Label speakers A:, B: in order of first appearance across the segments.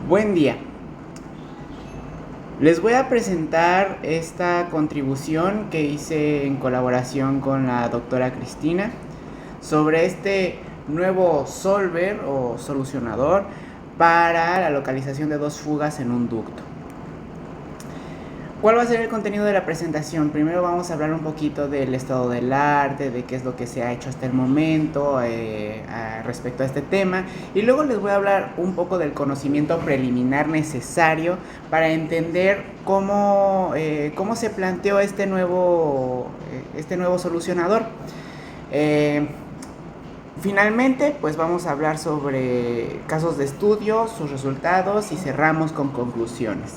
A: Buen día. Les voy a presentar esta contribución que hice en colaboración con la doctora Cristina sobre este nuevo solver o solucionador para la localización de dos fugas en un ducto. ¿Cuál va a ser el contenido de la presentación? Primero vamos a hablar un poquito del estado del arte, de qué es lo que se ha hecho hasta el momento respecto a este tema, y luego les voy a hablar un poco del conocimiento preliminar necesario para entender cómo se planteó este nuevo solucionador. Finalmente, pues vamos a hablar sobre casos de estudio, sus resultados y cerramos con conclusiones.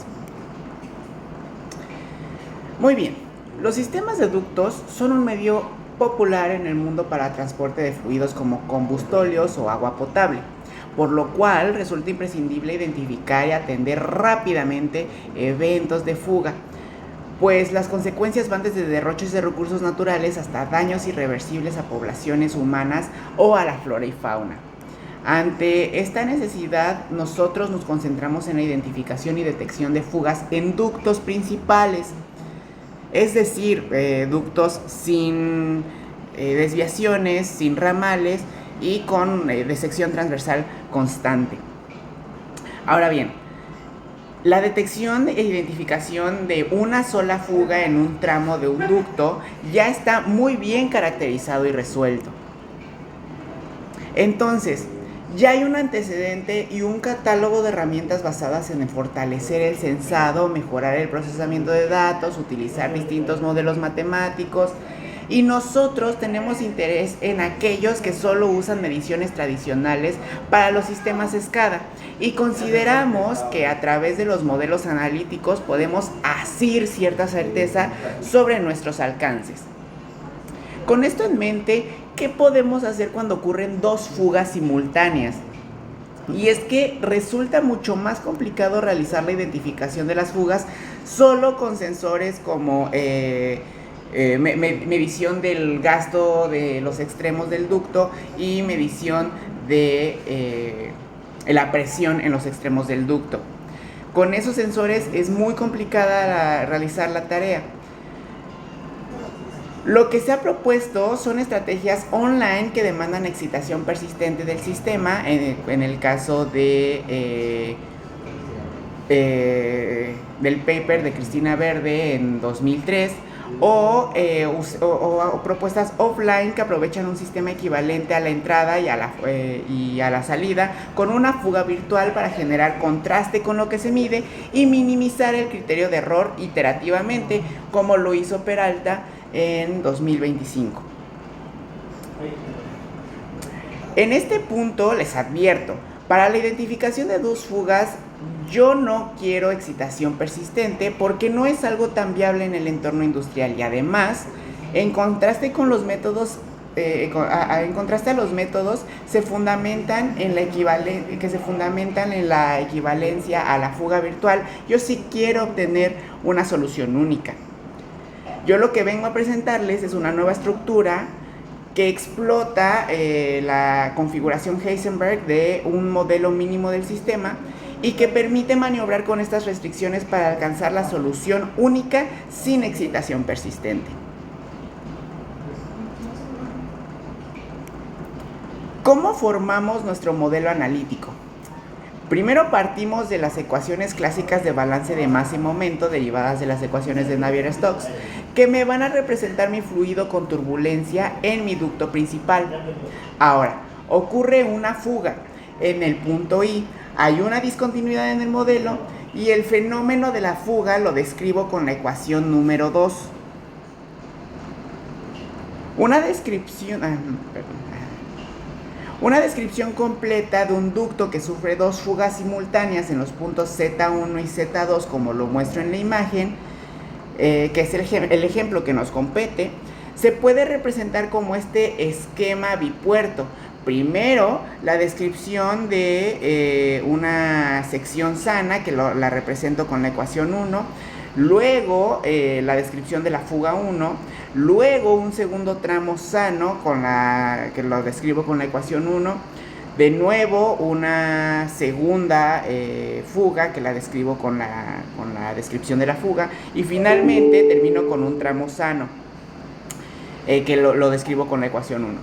A: Muy bien, los sistemas de ductos son un medio popular en el mundo para transporte de fluidos como combustóleos o agua potable, por lo cual resulta imprescindible identificar y atender rápidamente eventos de fuga, pues las consecuencias van desde derroches de recursos naturales hasta daños irreversibles a poblaciones humanas o a la flora y fauna. Ante esta necesidad, nosotros nos concentramos en la identificación y detección de fugas en ductos principales, es decir, ductos sin desviaciones, sin ramales y con desección transversal constante. Ahora bien, la detección e identificación de una sola fuga en un tramo de un ducto ya está muy bien caracterizado y resuelto. Entonces, ya hay un antecedente y un catálogo de herramientas basadas en fortalecer el sensado, mejorar el procesamiento de datos, utilizar distintos modelos matemáticos, y nosotros tenemos interés en aquellos que solo usan mediciones tradicionales para los sistemas SCADA, y consideramos que a través de los modelos analíticos podemos asir cierta certeza sobre nuestros alcances. Con esto en mente, ¿qué podemos hacer cuando ocurren dos fugas simultáneas? Y es que resulta mucho más complicado realizar la identificación de las fugas solo con sensores como medición del gasto de los extremos del ducto y medición de la presión en los extremos del ducto. Con esos sensores es muy complicada realizar la tarea. Lo que se ha propuesto son estrategias online que demandan excitación persistente del sistema, en el caso del paper de Cristina Verde en 2003, o propuestas offline que aprovechan un sistema equivalente a la entrada y a la salida con una fuga virtual para generar contraste con lo que se mide y minimizar el criterio de error iterativamente, como lo hizo Peralta en 2025. En este punto les advierto, para la identificación de dos fugas yo no quiero excitación persistente porque no es algo tan viable en el entorno industrial, y además, en contraste a los métodos se fundamentan en la equivalencia a la fuga virtual. Yo sí quiero obtener una solución única. Yo lo que vengo a presentarles es una nueva estructura que explota la configuración Heisenberg de un modelo mínimo del sistema y que permite maniobrar con estas restricciones para alcanzar la solución única sin excitación persistente. ¿Cómo formamos nuestro modelo analítico? Primero partimos de las ecuaciones clásicas de balance de masa y momento derivadas de las ecuaciones de Navier-Stokes, que me van a representar mi fluido con turbulencia en mi ducto principal. Ahora, ocurre una fuga. En el punto I hay una discontinuidad en el modelo y el fenómeno de la fuga lo describo con la ecuación número 2. Una descripción completa de un ducto que sufre dos fugas simultáneas en los puntos Z1 y Z2, como lo muestro en la imagen, que es el ejemplo que nos compete, se puede representar como este esquema bipuerto. Primero, la descripción de una sección sana, que la represento con la ecuación 1, luego la descripción de la fuga 1, luego un segundo tramo sano que lo describo con la ecuación 1, De nuevo, una segunda fuga, que la describo con la descripción de la fuga. Y finalmente termino con un tramo sano, que lo describo con la ecuación 1.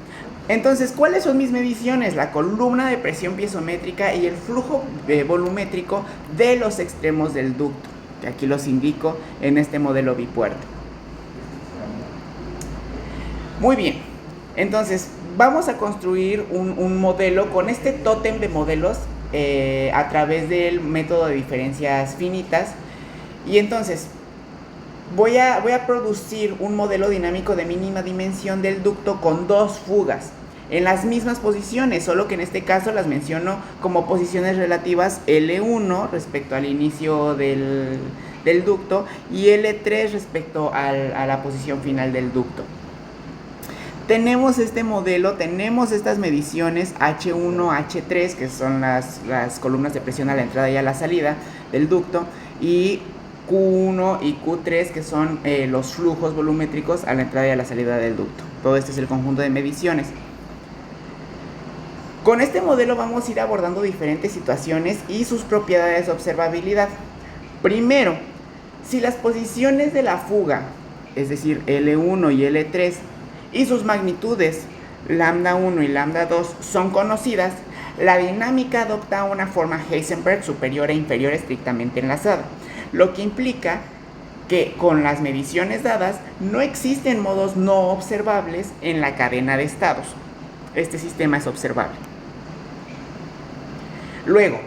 A: Entonces, ¿cuáles son mis mediciones? La columna de presión piezométrica y el flujo volumétrico de los extremos del ducto, que aquí los indico en este modelo bipuerto. Muy bien, entonces vamos a construir un modelo con este tótem de modelos a través del método de diferencias finitas. Y entonces voy a producir un modelo dinámico de mínima dimensión del ducto con dos fugas en las mismas posiciones, solo que en este caso las menciono como posiciones relativas L1 respecto al inicio del ducto y L3 respecto a la posición final del ducto. Tenemos este modelo, tenemos estas mediciones H1, H3, que son las columnas de presión a la entrada y a la salida del ducto, y Q1 y Q3, que son los flujos volumétricos a la entrada y a la salida del ducto. Todo este es el conjunto de mediciones. Con este modelo vamos a ir abordando diferentes situaciones y sus propiedades de observabilidad. Primero, si las posiciones de la fuga, es decir, L1 y L3, y sus magnitudes lambda 1 y lambda 2 son conocidas, la dinámica adopta una forma Heisenberg superior e inferior estrictamente enlazada, lo que implica que con las mediciones dadas no existen modos no observables en la cadena de estados. Este sistema es observable. Luego,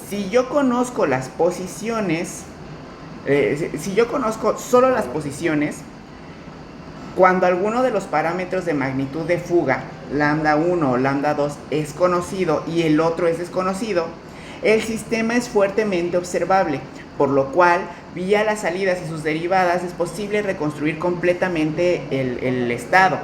A: si yo conozco las posiciones, si yo conozco solo las posiciones, cuando alguno de los parámetros de magnitud de fuga, lambda 1 o lambda 2, es conocido y el otro es desconocido, el sistema es fuertemente observable, por lo cual, vía las salidas y sus derivadas, es posible reconstruir completamente el estado.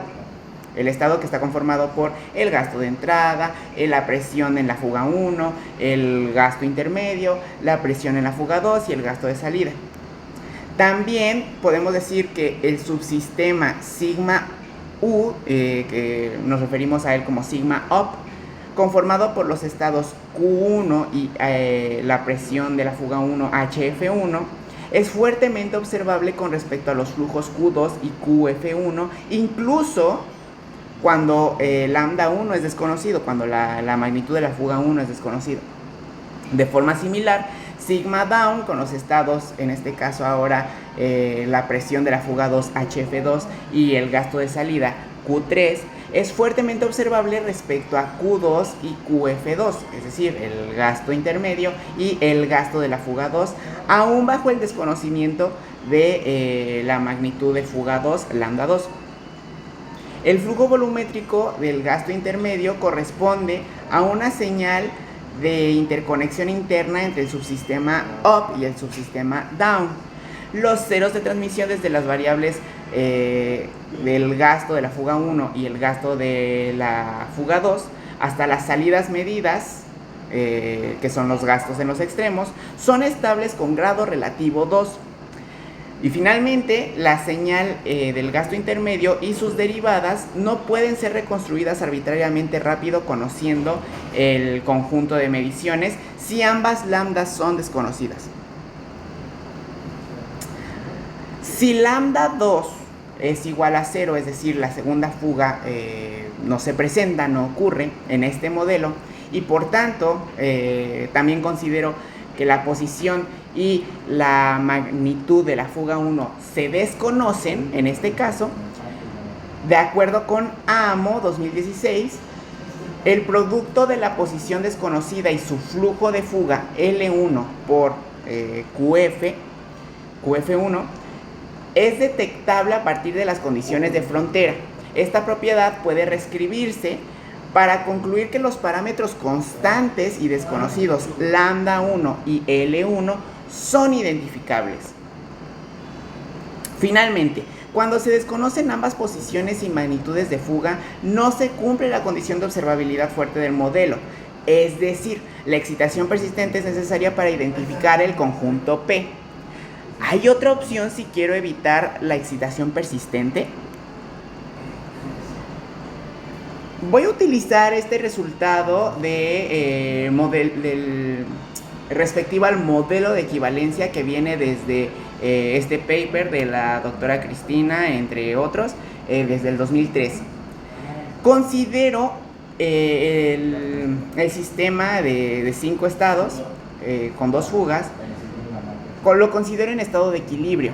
A: El estado que está conformado por el gasto de entrada, la presión en la fuga 1, el gasto intermedio, la presión en la fuga 2 y el gasto de salida. También podemos decir que el subsistema sigma U, que nos referimos a él como sigma up, conformado por los estados Q1 y la presión de la fuga 1 HF1, es fuertemente observable con respecto a los flujos Q2 y QF1, incluso cuando lambda 1 es desconocido, cuando la magnitud de la fuga 1 es desconocido. De forma similar, sigma down con los estados, en este caso ahora la presión de la fuga 2 HF2 y el gasto de salida Q3, es fuertemente observable respecto a Q2 y QF2, es decir, el gasto intermedio y el gasto de la fuga 2, aún bajo el desconocimiento de la magnitud de fuga 2, lambda 2. El flujo volumétrico del gasto intermedio corresponde a una señal de interconexión interna entre el subsistema up y el subsistema down. Los ceros de transmisión desde las variables del gasto de la fuga 1 y el gasto de la fuga 2 hasta las salidas medidas, que son los gastos en los extremos, son estables con grado relativo 2. Y finalmente, la señal del gasto intermedio y sus derivadas no pueden ser reconstruidas arbitrariamente rápido conociendo el conjunto de mediciones si ambas lambdas son desconocidas. Si lambda 2 es igual a 0, es decir, la segunda fuga no se presenta, no ocurre en este modelo, y por tanto también considero que la posición y la magnitud de la fuga 1 se desconocen, en este caso, de acuerdo con AMO 2016, el producto de la posición desconocida y su flujo de fuga L1 por QF1 es detectable a partir de las condiciones de frontera. Esta propiedad puede reescribirse para concluir que los parámetros constantes y desconocidos lambda 1 y L1 son identificables. Finalmente, cuando se desconocen ambas posiciones y magnitudes de fuga, no se cumple la condición de observabilidad fuerte del modelo. Es decir, la excitación persistente es necesaria para identificar el conjunto P. ¿Hay otra opción si quiero evitar la excitación persistente? Voy a utilizar este resultado del respectivo al modelo de equivalencia que viene desde este paper de la doctora Cristina, entre otros, desde el 2003. Considero el sistema de 5 estados con 2 fugas, lo considero en estado de equilibrio.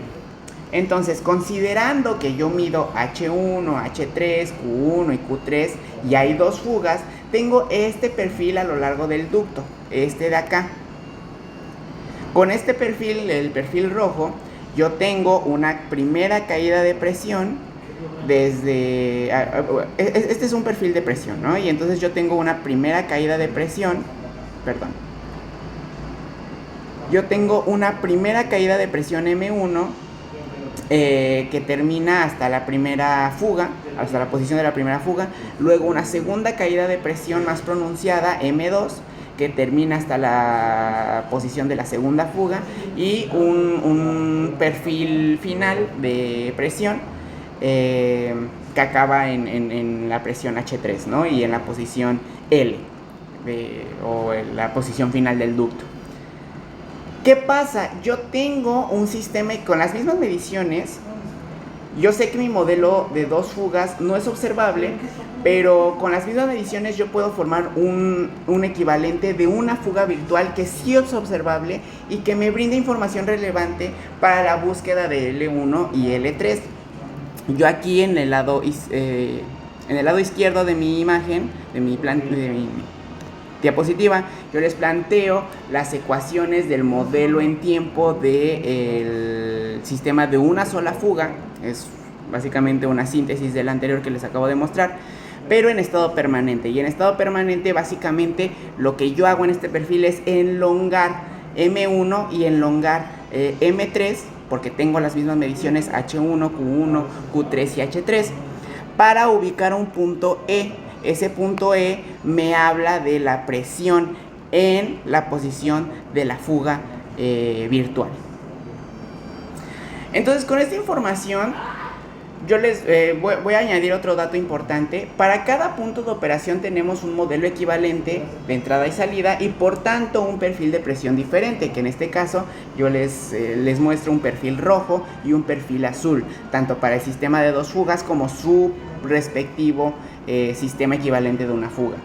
A: Entonces, considerando que yo mido H1, H3, Q1 y Q3 y hay 2 fugas, tengo este perfil a lo largo del ducto, este de acá. Con este perfil, el perfil rojo, yo tengo una primera caída de presión desde... Este es un perfil de presión, ¿no? Y entonces yo tengo una primera caída de presión, perdón. Yo tengo una primera caída de presión M1 que termina hasta la primera fuga, hasta la posición de la primera fuga, luego una segunda caída de presión más pronunciada, M2, que termina hasta la posición de la segunda fuga, y un perfil final de presión que acaba en la presión H3, ¿no? Y en la posición L, o en la posición final del ducto. ¿Qué pasa? Yo tengo un sistema con las mismas mediciones. Yo sé que mi modelo de 2 fugas no es observable, pero con las mismas mediciones yo puedo formar un equivalente de una fuga virtual que sí es observable y que me brinda información relevante para la búsqueda de L1 y L3. Yo aquí en el lado izquierdo de mi imagen, de mi diapositiva, yo les planteo las ecuaciones del modelo en tiempo del sistema de una sola fuga. Es básicamente una síntesis del anterior que les acabo de mostrar, pero en estado permanente. Y en estado permanente, básicamente, lo que yo hago en este perfil es enlongar M1 y enlongar M3, porque tengo las mismas mediciones H1, Q1, Q3 y H3, para ubicar un punto E. Ese punto E me habla de la presión en la posición de la fuga virtual. Entonces, con esta información, yo les voy a añadir otro dato importante. Para cada punto de operación tenemos un modelo equivalente de entrada y salida y por tanto un perfil de presión diferente, que en este caso yo les muestro un perfil rojo y un perfil azul, tanto para el sistema de 2 fugas como su respectivo sistema equivalente de una fuga.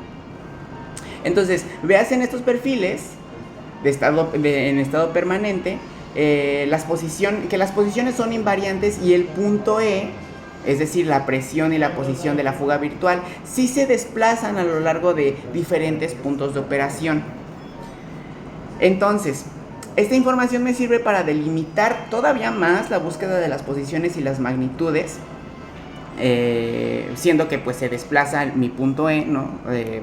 A: Entonces, veas en estos perfiles en estado permanente las posiciones son invariantes y el punto E, es decir, la presión y la posición de la fuga virtual, sí se desplazan a lo largo de diferentes puntos de operación. Entonces, esta información me sirve para delimitar todavía más la búsqueda de las posiciones y las magnitudes, siendo que pues se desplaza mi punto E, ¿no?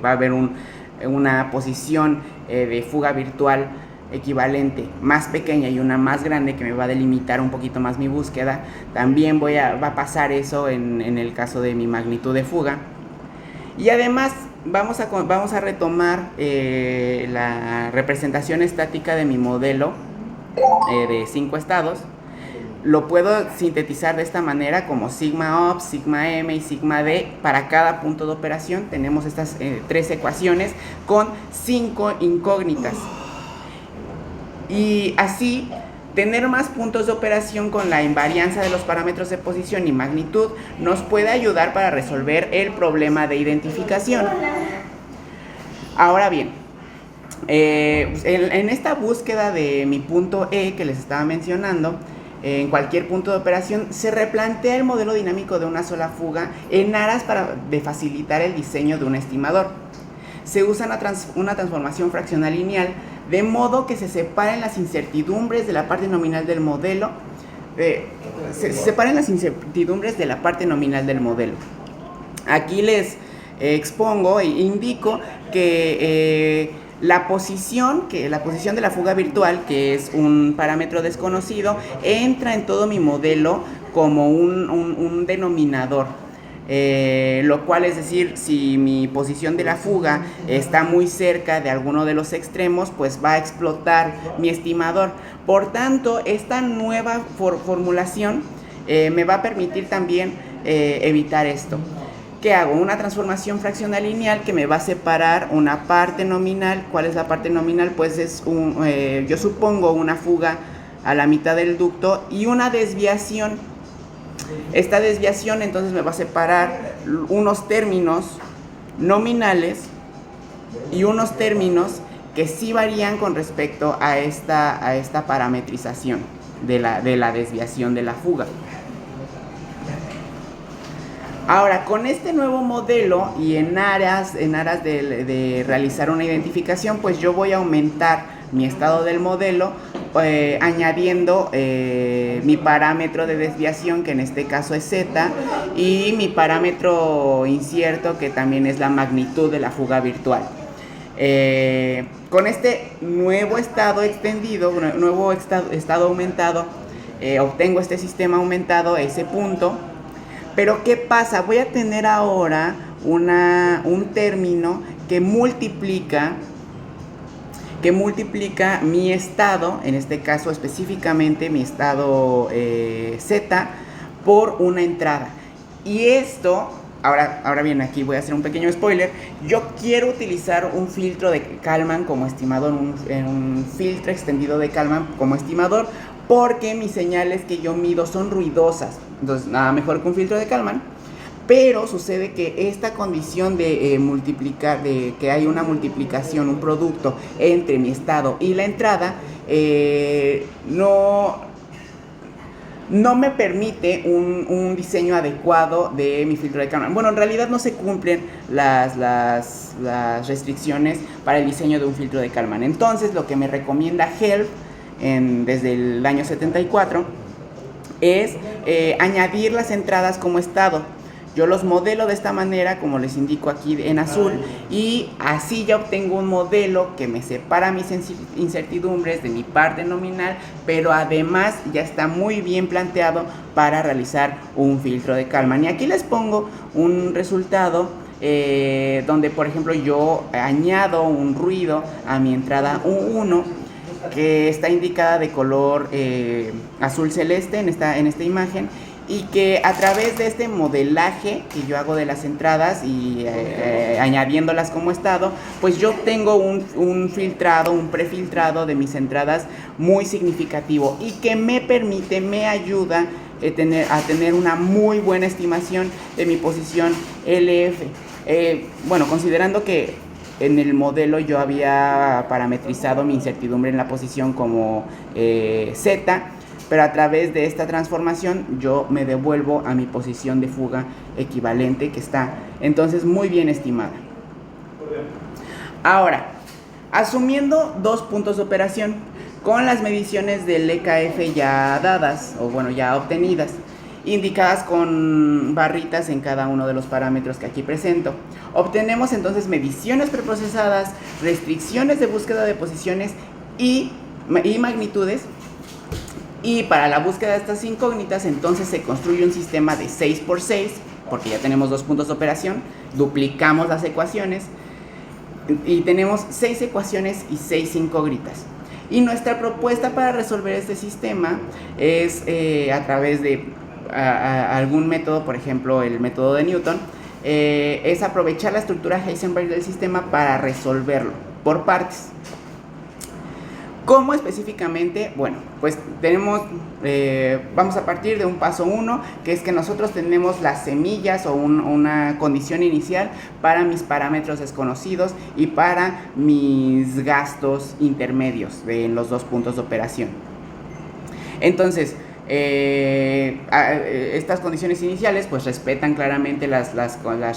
A: Va a haber una posición de fuga virtual equivalente más pequeña y una más grande que me va a delimitar un poquito más mi búsqueda. También va a pasar eso en el caso de mi magnitud de fuga. Y además vamos a retomar la representación estática de mi modelo de 5 estados. Lo puedo sintetizar de esta manera como sigma up, sigma m y sigma d. Para cada punto de operación tenemos estas 3 ecuaciones con 5 incógnitas. Y así, tener más puntos de operación con la invarianza de los parámetros de posición y magnitud nos puede ayudar para resolver el problema de identificación. Ahora bien, en esta búsqueda de mi punto E que les estaba mencionando, en cualquier punto de operación se replantea el modelo dinámico de una sola fuga en aras de facilitar el diseño de un estimador. Se usa una transformación fraccional lineal de modo que se separen las incertidumbres de la parte nominal del modelo. Aquí les expongo e indico que la posición de la fuga virtual, que es un parámetro desconocido, entra en todo mi modelo como un denominador. Lo cual es decir, si mi posición de la fuga está muy cerca de alguno de los extremos, pues va a explotar mi estimador. Por tanto, esta nueva formulación me va a permitir también evitar esto. ¿qué hago? Una transformación fraccional lineal que me va a separar una parte nominal. ¿Cuál es la parte nominal? Pues es yo supongo una fuga a la mitad del ducto y una desviación. Esta desviación entonces me va a separar unos términos nominales y unos términos que sí varían con respecto a esta parametrización de la desviación de la fuga. Ahora, con este nuevo modelo y en aras de realizar una identificación, pues yo voy a aumentar mi estado del modelo añadiendo mi parámetro de desviación, que en este caso es z, y mi parámetro incierto, que también es la magnitud de la fuga virtual. Con este nuevo estado extendido, nuevo estado aumentado, obtengo este sistema aumentado, ese punto. Pero ¿qué pasa? Voy a tener ahora un término que multiplica mi estado, en este caso específicamente mi estado z, por una entrada. Y esto, ahora bien, aquí voy a hacer un pequeño spoiler. Yo quiero utilizar un filtro de Kalman como estimador, un filtro extendido de Kalman como estimador, porque mis señales que yo mido son ruidosas. Entonces, nada mejor que un filtro de Kalman. Pero sucede que esta condición de multiplicar, de que hay una multiplicación, un producto entre mi estado y la entrada, no me permite un diseño adecuado de mi filtro de Kalman. Bueno, en realidad no se cumplen las restricciones para el diseño de un filtro de Kalman. Entonces, lo que me recomienda Help desde el año 74 es añadir las entradas como estado. Yo los modelo de esta manera, como les indico aquí en azul, y así ya obtengo un modelo que me separa mis incertidumbres de mi parte nominal, pero además ya está muy bien planteado para realizar un filtro de Kalman. Y aquí les pongo un resultado donde, por ejemplo, yo añado un ruido a mi entrada U1, que está indicada de color azul celeste en esta imagen, y que a través de este modelaje que yo hago de las entradas y añadiéndolas como estado, pues yo tengo un filtrado, un prefiltrado de mis entradas muy significativo y que me ayuda a tener una muy buena estimación de mi posición LF. Bueno, considerando que en el modelo yo había parametrizado mi incertidumbre en la posición como Z, pero a través de esta transformación yo me devuelvo a mi posición de fuga equivalente, que está entonces muy bien estimada. Ahora, asumiendo dos puntos de operación con las mediciones del EKF ya dadas, o bueno, ya obtenidas, indicadas con barritas en cada uno de los parámetros que aquí presento, obtenemos entonces mediciones preprocesadas, restricciones de búsqueda de posiciones y magnitudes. Y para la búsqueda de estas incógnitas, entonces se construye un sistema de 6×6, porque ya tenemos dos puntos de operación, duplicamos las ecuaciones y tenemos 6 ecuaciones y 6 incógnitas. Y nuestra propuesta para resolver este sistema es a través de algún método, por ejemplo el método de Newton, es aprovechar la estructura Heisenberg del sistema para resolverlo por partes. ¿Cómo específicamente? Bueno, pues vamos a partir de un paso 1, que es que nosotros tenemos las semillas o una condición inicial para mis parámetros desconocidos y para mis gastos intermedios de los dos puntos de operación. Entonces, estas condiciones iniciales pues respetan claramente las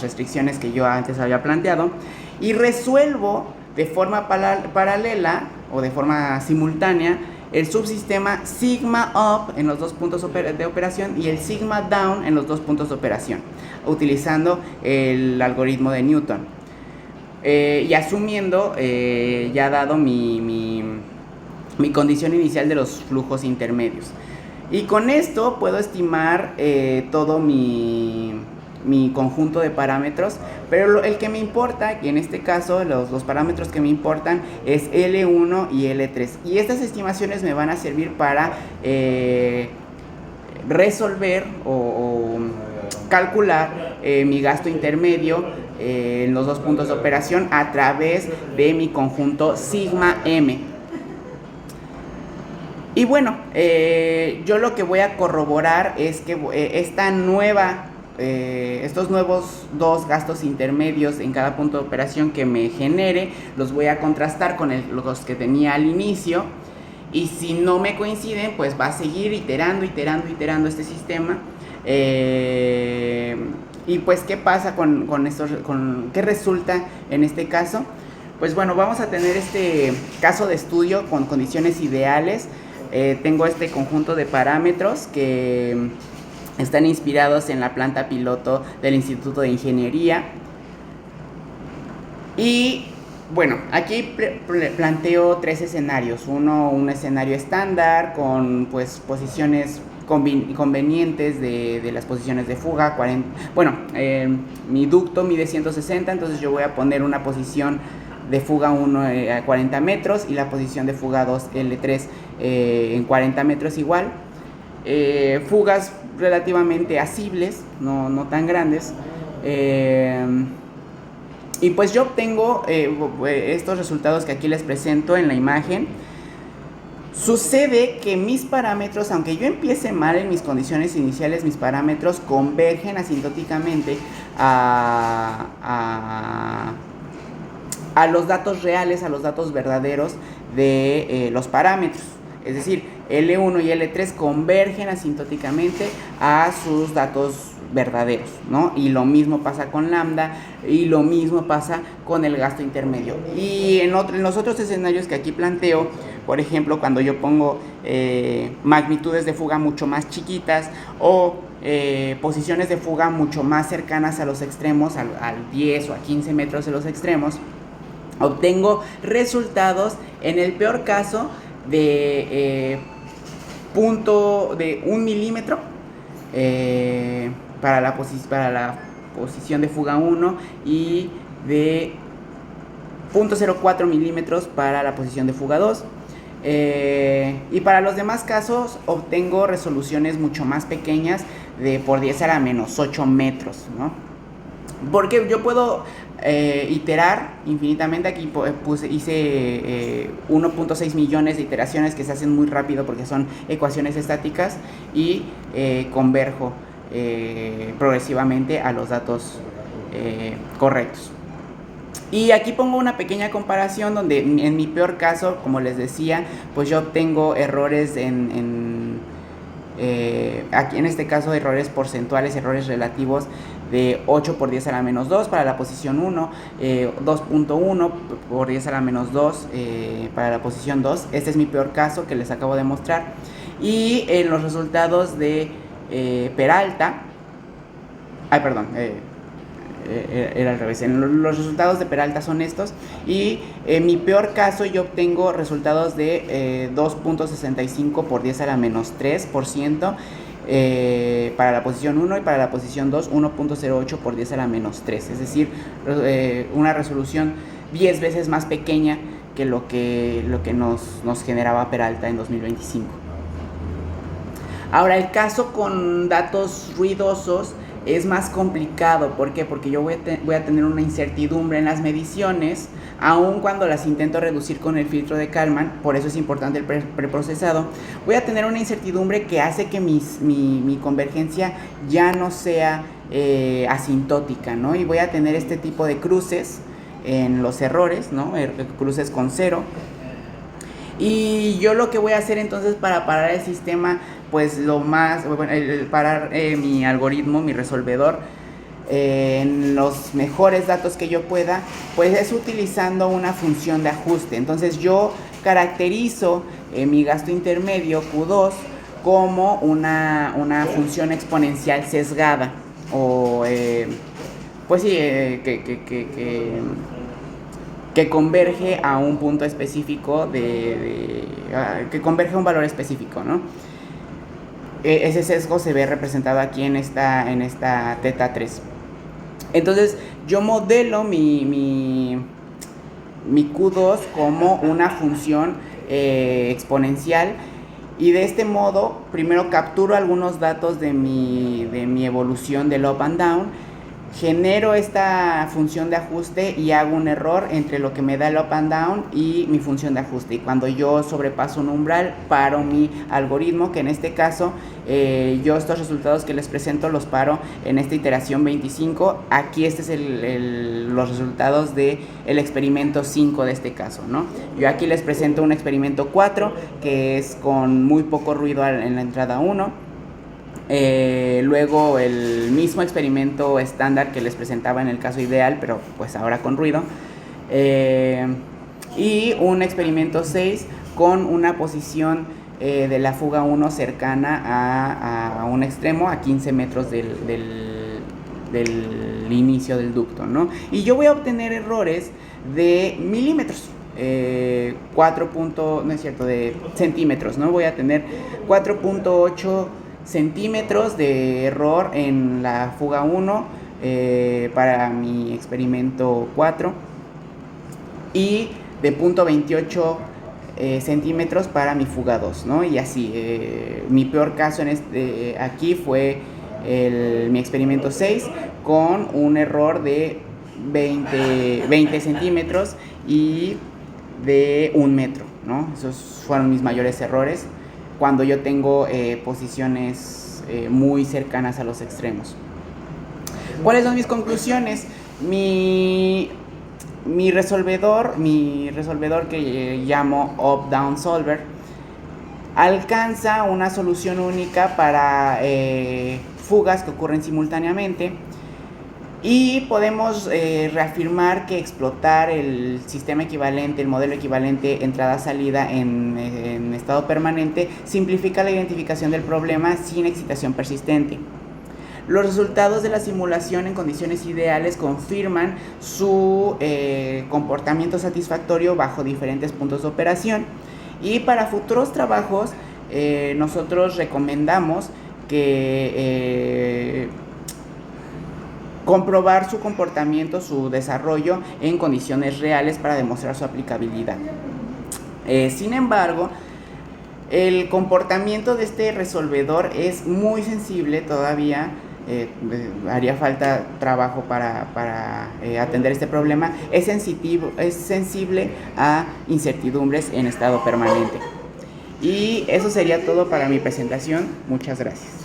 A: restricciones que yo antes había planteado y resuelvo de forma paralela o de forma simultánea el subsistema sigma up en los dos puntos de operación y el sigma down en los dos puntos de operación, utilizando el algoritmo de Newton y asumiendo ya dado mi condición inicial de los flujos intermedios. Y con esto puedo estimar todo mi conjunto de parámetros, pero el que me importa, y en este caso los parámetros que me importan es L1 y L3, y estas estimaciones me van a servir para resolver o calcular mi gasto intermedio en los dos puntos de operación a través de mi conjunto sigma m. Y bueno, yo lo que voy a corroborar es que estos nuevos dos gastos intermedios en cada punto de operación que me genere, los voy a contrastar con los que tenía al inicio, y si no me coinciden, pues va a seguir iterando este sistema. Y pues, ¿qué pasa con estos, qué resulta en este caso? Pues bueno, vamos a tener este caso de estudio con condiciones ideales. Tengo este conjunto de parámetros que están inspirados en la planta piloto del Instituto de Ingeniería. Y bueno, aquí planteo tres escenarios. Un escenario estándar con pues posiciones convenientes de las posiciones de fuga. Mi ducto mide 160, entonces yo voy a poner una posición de fuga 1 a 40 metros y la posición de fuga 2 L3 en 40 metros igual. Fugas relativamente asibles, no tan grandes. Y pues yo obtengo estos resultados que aquí les presento en la imagen. Sucede que mis parámetros, aunque yo empiece mal en mis condiciones iniciales, mis parámetros convergen asintóticamente a los datos reales, a los datos verdaderos de los parámetros. Es decir, L1 y L3 convergen asintóticamente a sus datos verdaderos, ¿no? Y lo mismo pasa con lambda, y lo mismo pasa con el gasto intermedio. Y en los otros escenarios que aquí planteo, por ejemplo, cuando yo pongo magnitudes de fuga mucho más chiquitas o posiciones de fuga mucho más cercanas a los extremos, al 10 o a 15 metros de los extremos, obtengo resultados, en el peor caso, de punto de 1 milímetro para la posición de fuga 1 y de 0.04 milímetros para la posición de fuga 2. Y para los demás casos obtengo resoluciones mucho más pequeñas, de por 10 a la menos 8 metros, ¿no? Porque yo puedo iterar infinitamente. Aquí hice 1.6 millones de iteraciones que se hacen muy rápido porque son ecuaciones estáticas, y converjo progresivamente a los datos correctos. Y aquí pongo una pequeña comparación donde en mi peor caso, como les decía, pues yo obtengo errores aquí en este caso errores porcentuales, errores relativos de 8 por 10 a la menos 2 para la posición 1, 2.1 por 10 a la menos 2 para la posición 2. Este es mi peor caso que les acabo de mostrar. Y en los resultados de Peralta, era al revés. Los resultados de Peralta son estos, y en mi peor caso yo obtengo resultados de 2.65 por 10 a la menos 3% para la posición 1, y para la posición 2 1.08 por 10 a la menos 3, es decir, una resolución 10 veces más pequeña que lo que nos generaba Peralta en 2025. Ahora, el caso con datos ruidosos es más complicado. ¿Por qué? Porque yo voy a tener una incertidumbre en las mediciones, aun cuando las intento reducir con el filtro de Kalman. Por eso es importante el preprocesado. Voy a tener una incertidumbre que hace que mi convergencia ya no sea asintótica, ¿no? Y voy a tener este tipo de cruces en los errores, ¿no? Cruces con 0. Y yo lo que voy a hacer entonces para parar el sistema, pues parar mi algoritmo, mi resolvedor, en los mejores datos que yo pueda, pues es utilizando una función de ajuste. Entonces yo caracterizo mi gasto intermedio Q2 como una función exponencial sesgada, o pues sí, que converge a un punto específico, que converge a un valor específico, ¿no? Ese sesgo se ve representado aquí en esta teta 3. Entonces yo modelo mi Q2 como una función exponencial, Y de este modo, primero capturo algunos datos de mi evolución del up and down, genero esta función de ajuste y hago un error entre lo que me da el up and down y mi función de ajuste. Y cuando yo sobrepaso un umbral, paro mi algoritmo, que en este caso yo estos resultados que les presento los paro en esta iteración 25. Aquí este es los resultados del experimento 5 de este caso, ¿no? Yo aquí les presento un experimento 4 que es con muy poco ruido en la entrada 1. Luego el mismo experimento estándar que les presentaba en el caso ideal, pero pues ahora con ruido, y un experimento 6 con una posición de la fuga 1 cercana a un extremo, a 15 metros del inicio del ducto, ¿no? Y yo voy a obtener errores de milímetros. 4. No es cierto, de centímetros, ¿no? Voy a tener 4.8 centímetros de error en la fuga 1 para mi experimento 4 y de 0.28 centímetros para mi fuga 2, ¿no? Y así, mi peor caso aquí fue mi experimento 6 con un error de 20 centímetros y de 1 metro, ¿no? Esos fueron mis mayores errores cuando yo tengo posiciones muy cercanas a los extremos. ¿Cuáles son mis conclusiones? Mi resolvedor que llamo Up-Down Solver, alcanza una solución única para fugas que ocurren simultáneamente. Y podemos reafirmar que explotar el sistema equivalente, el modelo equivalente entrada-salida en estado permanente simplifica la identificación del problema sin excitación persistente. Los resultados de la simulación en condiciones ideales confirman su comportamiento satisfactorio bajo diferentes puntos de operación. Y para futuros trabajos nosotros recomendamos que comprobar su comportamiento, su desarrollo en condiciones reales para demostrar su aplicabilidad. Sin embargo, el comportamiento de este resolvedor es muy sensible todavía. Haría falta trabajo para atender este problema. Es sensible a incertidumbres en estado permanente. Y eso sería todo para mi presentación. Muchas gracias.